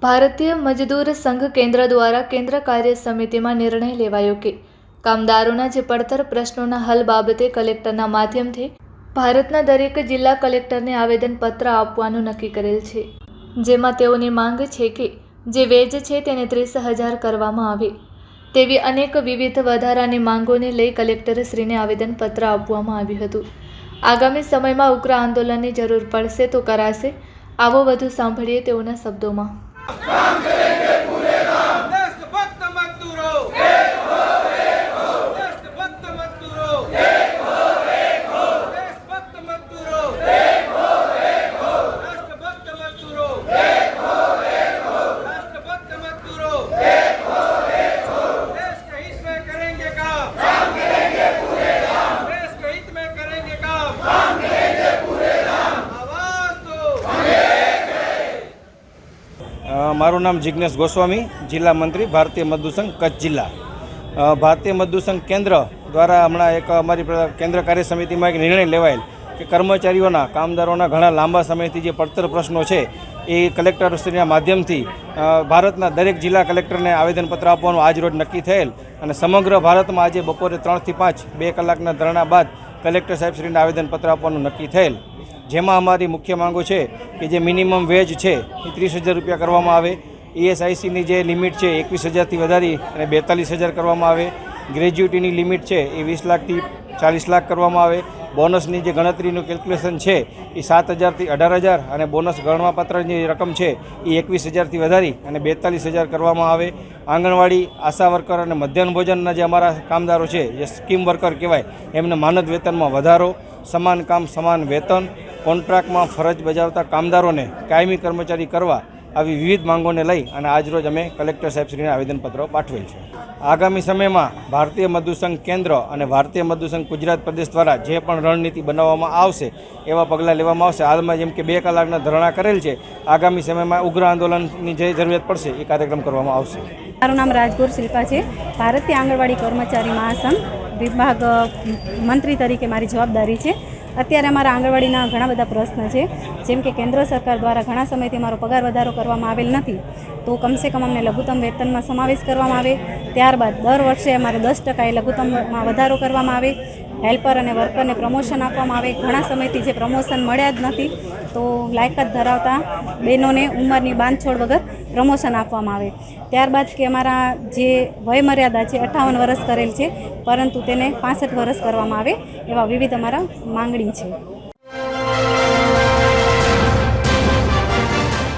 ભારતીય મજદૂર સંઘ કેન્દ્ર દ્વારા કેન્દ્ર કાર્ય સમિતિમાં નિર્ણય લેવાયો કે કામદારોના જે પડતર પ્રશ્નોના હલ બાબતે કલેક્ટરના માધ્યમથી ભારતના દરેક જિલ્લા કલેક્ટરને આવેદનપત્ર આપવાનું નક્કી કરેલ છે, જેમાં તેઓની માંગ છે કે જે વેજ છે તેને 30,000 કરવામાં આવે તેવી અનેક વિવિધ વધારાની માંગોને લઈ કલેક્ટરશ્રીને આવેદનપત્ર આપવામાં આવ્યું હતું। આગામી સમયમાં ઉગ્ર આંદોલનની જરૂર પડશે તો કરાશે, આવો વધુ સાંભળીએ તેઓના શબ્દોમાં। મારું નામ જિગ્નેશ ગોસ્વામી, જિલ્લા મંત્રી ભારતીય મજદૂર સંઘ કચ્છ જિલ્લા। ભારતીય મજદૂર સંઘ કેન્દ્ર દ્વારા હમણાં એક અમારી કેન્દ્ર કાર્ય સમિતિમાં એક નિર્ણય લેવાયેલ કે કર્મચારીઓના કામદારોના ઘણા લાંબા સમયથી જે પડતર પ્રશ્નો છે એ કલેક્ટરશ્રીના માધ્યમથી ભારતના દરેક જિલ્લા કલેક્ટરને આવેદનપત્ર આપવાનું આજ રોજ નક્કી થયેલ અને સમગ્ર ભારતમાં આજે બપોરે 3 થી 5 2 કલાકના ધરણા બાદ કલેક્ટર સાહેબશ્રીને આવેદનપત્ર આપવાનું નક્કી થયેલ, જેમાં અમારી મુખ્ય માંગો છે કે જે મિનિમમ વેજ છે એ 30,000 રૂપિયા કરવામાં આવે, ESICની જે લિમિટ છે 21,000થી વધારી અને 42,000 કરવામાં આવે, ગ્રેજ્યુટીની લિમિટ છે એ 20 લાખથી 40 લાખ કરવામાં આવે, બોનસની જે ગણતરીનું કેલ્ક્યુલેશન છે એ 7,000થી 18,000 અને બોનસ ગણવાપત્રની રકમ છે એ 21,000થી વધારી અને 42,000 કરવામાં આવે। આંગણવાડી, આશા વર્કર અને મધ્યાહન ભોજનના જે અમારા કામદારો છે જે સ્કીમ વર્કર કહેવાય એમને માનદ વેતનમાં વધારો, સમાન કામ સમાન વેતન, કોન્ટ્રાક્ટમાં ફરજ બજાવતા કામદારોને કાયમી કર્મચારી કરવા, આવી વિવિધ માંગોને લઈ અને આજરોજ અમે કલેક્ટર સાહેબશ્રીને આવેદનપત્રો પાઠવેલ છે। આગામી સમયમાં ભારતીય મજદૂર સંઘ કેન્દ્ર અને ભારતીય મજદૂર સંઘ ગુજરાત પ્રદેશ દ્વારા જે પણ રણનીતિ બનાવવામાં આવશે એવા પગલાં લેવામાં આવશે। હાલમાં જેમ કે 2 કલાકના ધરણા કરેલ છે, આગામી સમયમાં ઉગ્ર આંદોલનની જે જરૂરિયાત પડશે એ કાર્યક્રમ કરવામાં આવશે। મારું નામ રાજગોર શિલ્પા છે। ભારતીય આંગણવાડી કર્મચારી મહાસંઘ વિભાગ મંત્રી તરીકે મારી જવાબદારી છે। અત્યારે અમારા આંગણવાડીના ઘણા બધા પ્રશ્ન છે, જેમ કે કેન્દ્ર સરકાર દ્વારા ઘણા સમયથી અમારો પગાર વધારો કરવામાં આવેલ નથી, તો કમસે કમ અમને લઘુત્તમ વેતનમાં સમાવેશ કરવામાં આવે। ત્યારબાદ દર વર્ષે અમારે 10% લઘુત્તમમાં વધારો કરવામાં આવે, હેલ્પર અને વર્કરને પ્રમોશન આપવામાં આવે। ઘણા સમયથી જે પ્રમોશન મળ્યા જ નથી, તો લાયકાત ધરાવતા બહેનોને ઉંમરની બાંધછોડ વગર પ્રમોશન આપવામાં આવે। ત્યારબાદ કે અમારા જે વયમર્યાદા છે 58 વર્ષ કરેલ છે, પરંતુ તેને 65 વર્ષ કરવામાં આવે, એવા વિવિધ અમારા માંગણી છે।